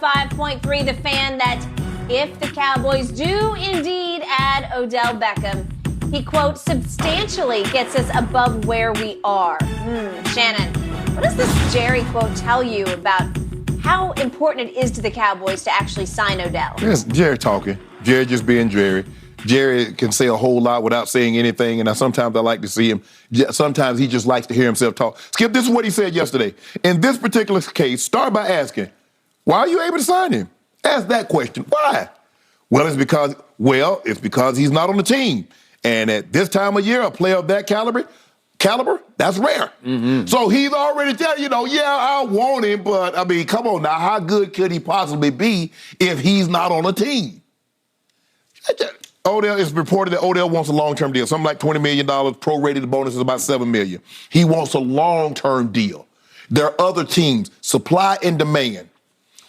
105.3 The Fan that if the Cowboys do indeed add Odell Beckham, he, quote, substantially gets us above where we are. Shannon, what does this Jerry quote tell you about how important it is to the Cowboys to actually sign Odell? Yes, Jerry talking. Jerry just being Jerry. Jerry can say a whole lot without saying anything, and sometimes I like to see him. Sometimes he just likes to hear himself talk. Skip, this is what he said yesterday. In this particular case, start by asking, why are you able to sign him? Ask that question. Why? Well, it's because he's not on the team. And at this time of year, a player of that caliber, that's rare. Mm-hmm. So he's already telling I want him, but, I mean, come on now, how good could he possibly be if he's not on a team? Odell, it's reported that Odell wants a long-term deal, something like $20 million, prorated the bonus is about $7 million. He wants a long-term deal. There are other teams, supply and demand.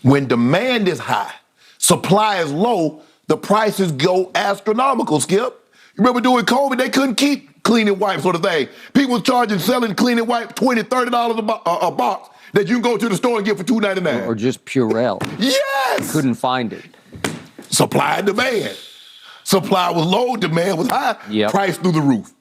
When demand is high, supply is low, the prices go astronomical, Skip. You remember during COVID, they couldn't keep cleaning wipes sort of thing. People were selling cleaning wipe $20, $30 a box that you can go to the store and get for $2.99. Or just Purell. Yes! Couldn't find it. Supply and demand. Supply was low, demand was high, price through the roof.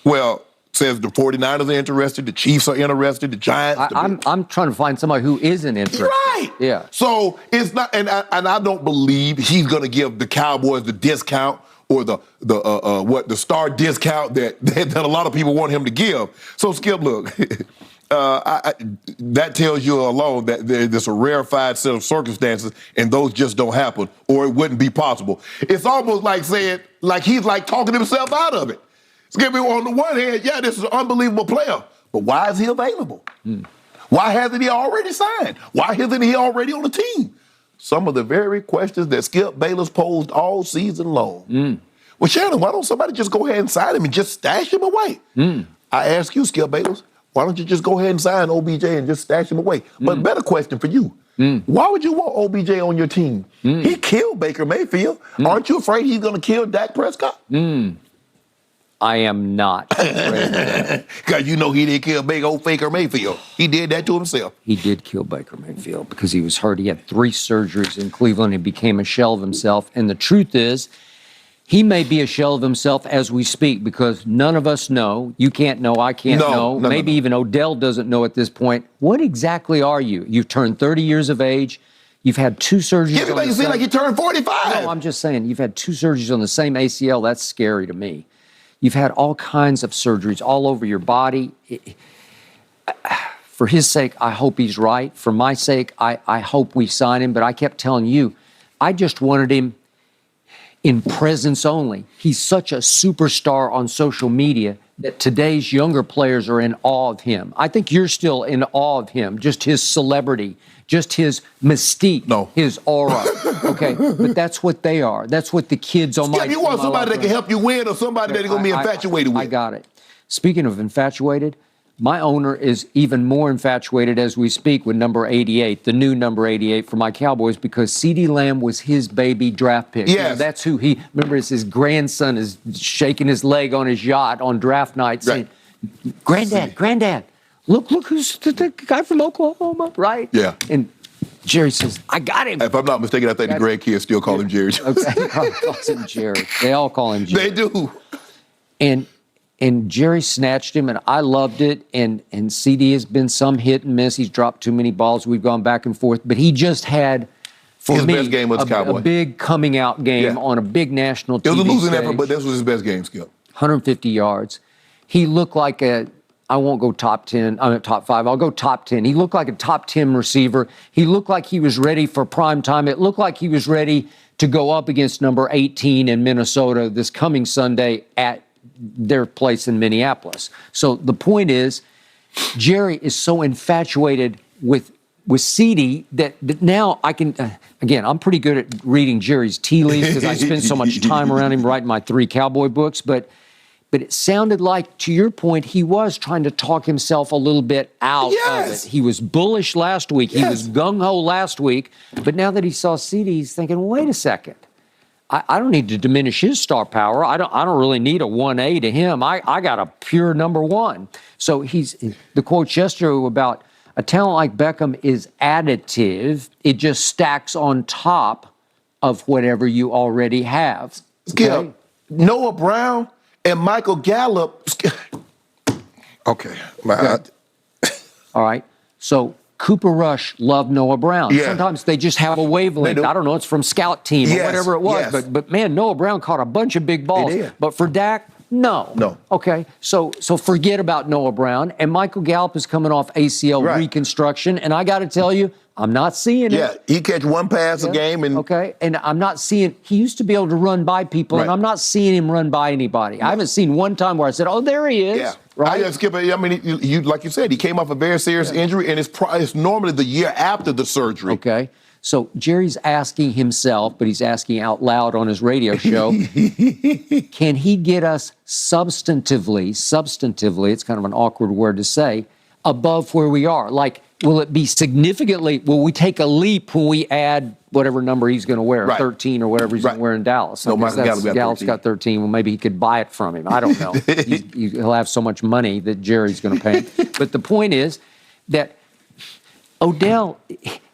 Well, says the 49ers are interested, the Chiefs are interested, the Giants. I'm trying to find somebody who isn't interested. Right. Yeah. So it's not, and I don't believe he's going to give the Cowboys the discount or the star discount that a lot of people want him to give. So Skip, look, that tells you alone that there's a rarefied set of circumstances, and those just don't happen, or it wouldn't be possible. It's almost like saying, like he's like talking himself out of it. Skip, on the one hand, this is an unbelievable player, but why is he available? Why hasn't he already signed? Why isn't he already on the team? Some of the very questions that Skip Bayless posed all season long. Well, Shannon, why don't somebody just go ahead and sign him and just stash him away? I ask you, Skip Bayless, why don't you just go ahead and sign OBJ and just stash him away? But better question for you. Why would you want OBJ on your team? He killed Baker Mayfield. Aren't you afraid he's going to kill Dak Prescott? I am not. Because you know he didn't kill Baker Mayfield. He did that to himself. He did kill Baker Mayfield because he was hurt. He had 3 surgeries in Cleveland and became a shell of himself. And the truth is, he may be a shell of himself as we speak because none of us know. You can't know. I can't know. Maybe even Odell doesn't know at this point. What exactly are you? You've turned 30 years of age. You've had 2 surgeries. Yeah, it seems like you turned 45. No, I'm just saying, you've had 2 surgeries on the same ACL. That's scary to me. You've had all kinds of surgeries all over your body. For his sake, I hope he's right. For my sake, I hope we sign him. But I kept telling you, I just wanted him in presence only. He's such a superstar on social media that today's younger players are in awe of him. I think you're still in awe of him, just his celebrity, just his mystique, his aura. Okay, but that's what they are. That's what the kids on my you want somebody that can help you win or somebody that you're going to be infatuated with. I got it. Speaking of infatuated, my owner is even more infatuated as we speak with number 88, the new number 88 for my Cowboys, because CeeDee Lamb was his baby draft pick. Yes. You know, that's who remember, it's his grandson is shaking his leg on his yacht on draft night saying, Granddad, look who's the guy from Oklahoma, right? Yeah. And Jerry says, I got him. If I'm not mistaken, I think the grandkids still call him Jerry. Okay, calls him Jerry. They all call him Jerry. They do. And Jerry snatched him, and I loved it. And CD has been some hit and miss. He's dropped too many balls. We've gone back and forth. But he just had, for his me, best game was a big coming out game on a big national TV It was a losing stage. effort, but this was his best game, Skip. 150 yards. He looked like I won't go top 10, top 5. I'll go top 10. He looked like a top 10 receiver. He looked like he was ready for prime time. It looked like he was ready to go up against number 18 in Minnesota this coming Sunday at their place in Minneapolis. So the point is, Jerry is so infatuated with CeeDee that now I can, again, I'm pretty good at reading Jerry's tea leaves because I spend so much time around him writing my 3 Cowboy books, but it sounded like, to your point, he was trying to talk himself a little bit out of it. He was bullish last week. He was gung-ho last week. But now that he saw CeeDee, he's thinking, wait a second. I don't need to diminish his star power. I don't really need a 1A to him. I got a pure number 1. So the quotes yesterday about A talent like Beckham is additive. It just stacks on top of whatever you already have. Skip, Noah Brown and Michael Gallup. Okay. All right. So Cooper Rush loved Noah Brown. Yeah. Sometimes they just have a wavelength. I don't know. It's from scout team or whatever it was. Yes. But man, Noah Brown caught a bunch of big balls. He did. But for Dak, no. No. Okay. So forget about Noah Brown. And Michael Gallup is coming off ACL reconstruction. And I got to tell you, I'm not seeing it. Yeah, he catch one pass a game. And I'm not seeing, he used to be able to run by people, and I'm not seeing him run by anybody. I haven't seen one time where I said, oh, there he is. Yeah. Right? I mean, you like you said, he came off a very serious injury, and it's normally the year after the surgery. Okay. So Jerry's asking himself, but he's asking out loud on his radio show, can he get us substantively, it's kind of an awkward word to say, above where we are? Like, will it be significantly, will we take a leap when we add whatever number he's going to wear, 13 or whatever he's going to wear in Dallas? No, Michael Gallup's got 13. Well, maybe he could buy it from him. I don't know. He'll have so much money that Jerry's going to pay him. But the point is that Odell,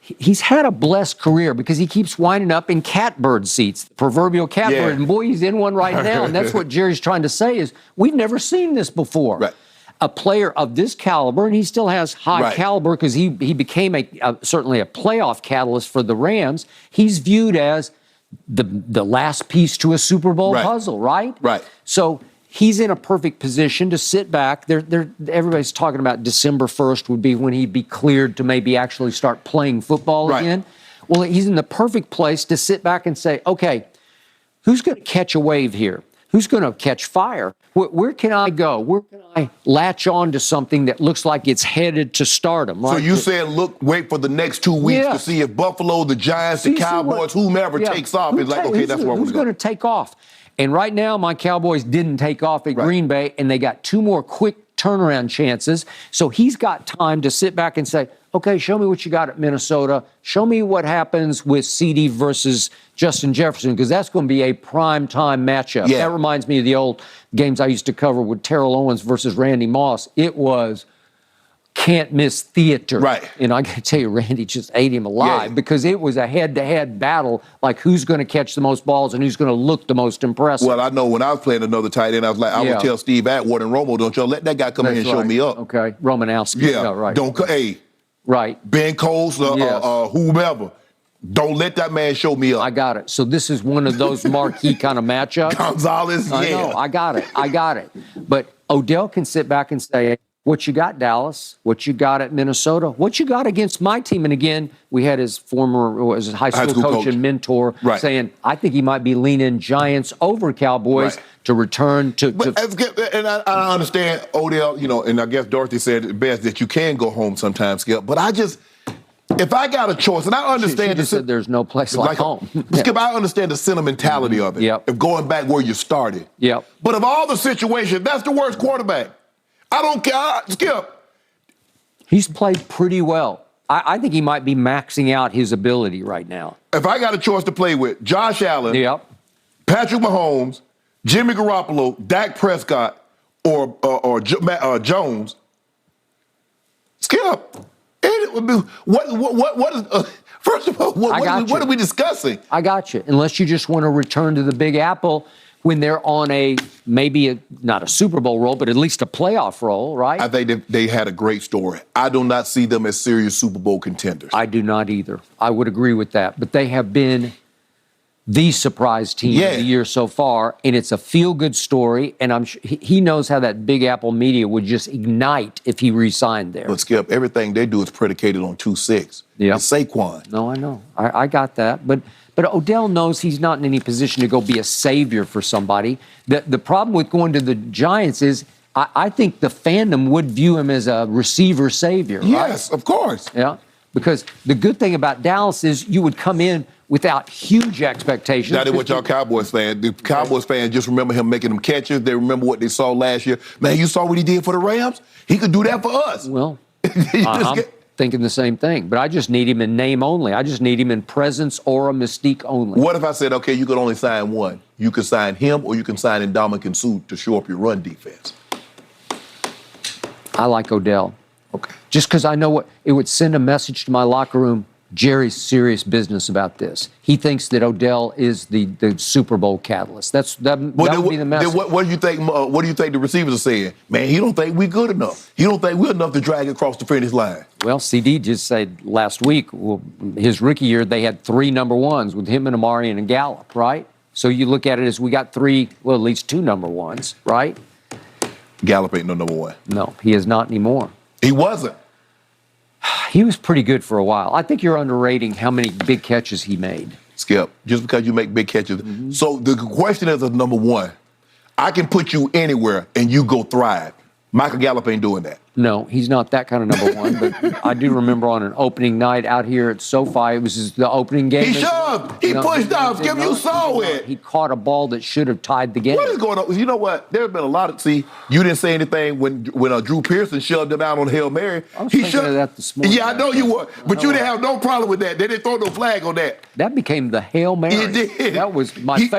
he's had a blessed career because he keeps winding up in catbird seats, proverbial catbird. And boy, he's in one right now. And that's what Jerry's trying to say is we've never seen this before. Right. A player of this caliber, and he still has high caliber because he became certainly a playoff catalyst for the Rams. He's viewed as the last piece to a Super Bowl puzzle, right? Right. So he's in a perfect position to sit back. Everybody's talking about December 1st would be when he'd be cleared to maybe actually start playing football again. Well, he's in the perfect place to sit back and say, okay, who's going to catch a wave here? Who's going to catch fire? Where can I go? Where can I latch on to something that looks like it's headed to stardom? Right? So you said, wait for the next 2 weeks to see if Buffalo, the Giants, the Cowboys, whomever takes off. It's like, okay, that's where we're going. Who's going to take off? And right now, my Cowboys didn't take off at Green Bay, and they got 2 more quick turnaround chances. So he's got time to sit back and say, okay, show me what you got at Minnesota. Show me what happens with CD versus Justin Jefferson, because that's going to be a prime time matchup. Yeah. That reminds me of the old games I used to cover with Terrell Owens versus Randy Moss. It was can't miss theater. Right. And I got to tell you, Randy just ate him alive because it was a head-to-head battle, like who's going to catch the most balls and who's going to look the most impressive. Well, I know when I was playing another tight end, I was like, I would tell Steve Atwater and Romo, don't y'all let that guy come in and show me up. Okay, Romanowski. Yeah, right. Don't, hey. Right. Ben Coles, whomever. Don't let that man show me up. I got it. So this is one of those marquee kind of matchups. Gonzalez, I know, I got it. But Odell can sit back and say, what you got, Dallas? What you got at Minnesota? What you got against my team? And again, we had his former high school coach and mentor saying, I think he might be leaning Giants over Cowboys to return to. And I understand Odell, and I guess Dorothy said it best that you can go home sometimes, Skip. But if I got a choice, and I understand she said there's no place like home. Skip, I understand the sentimentality of it. Of going back where you started. But of all the situations, that's the worst quarterback. I don't care. Skip. He's played pretty well. I think he might be maxing out his ability right now. If I got a choice to play with, Josh Allen, Patrick Mahomes, Jimmy Garoppolo, Dak Prescott, or Jones, Skip. It would be, what is, first of all, what are we discussing? I got you. Unless you just want to return to the Big Apple when they're on not a Super Bowl roll, but at least a playoff roll, right? I think they had a great story. I do not see them as serious Super Bowl contenders. I do not either. I would agree with that. But they have been the surprise team of the year so far, and it's a feel-good story, and I'm sure he knows how that Big Apple media would just ignite if he re-signed there. But, Skip, everything they do is predicated on 2-6. Yeah. It's Saquon. No, I know. I got that. But Odell knows he's not in any position to go be a savior for somebody. The problem with going to the Giants is I think the fandom would view him as a receiver savior. Yes, of course. Yeah, because the good thing about Dallas is you would come in without huge expectations. That is what y'all Cowboys fans. The Cowboys fans just remember him making them catches. They remember what they saw last year. Man, you saw what he did for the Rams? He could do that for us. Well, I'm thinking the same thing, but I just need him in name only. I just need him in presence, aura, mystique only. What if I said, okay, you could only sign one? You could sign him or you can sign Ndamukong Suh to shore up your run defense. I like Odell. Okay. Just because I know what it would send a message to my locker room. Jerry's serious business about this. He thinks that Odell is the Super Bowl catalyst. That would be the message. What do you think? What do you think the receivers are saying? Man, he don't think we good enough. He don't think we're enough to drag across the finish line. Well, CD just said last week, his rookie year, they had 3 number ones with him and Amari and Gallup, right? So you look at it as we got 3, well, at least 2 number ones, right? Gallup ain't no number 1. No, he is not anymore. He wasn't. He was pretty good for a while. I think you're underrating how many big catches he made. Skip, just because you make big catches. Mm-hmm. So the question is, number 1, I can put you anywhere and you go thrive. Michael Gallup ain't doing that. No, he's not that kind of number 1. But I do remember on an opening night out here at SoFi, it was the opening game. He shoved. He pushed off. Skip, you saw it. He caught a ball that should have tied the game. What is going on? You know what? There's been a lot of, you didn't say anything when Drew Pearson shoved him out on Hail Mary. I was thinking of that this morning. Yeah, I know you were. But you didn't have no problem with that. They didn't throw no flag on that. That became the Hail Mary. It did. That was my favorite.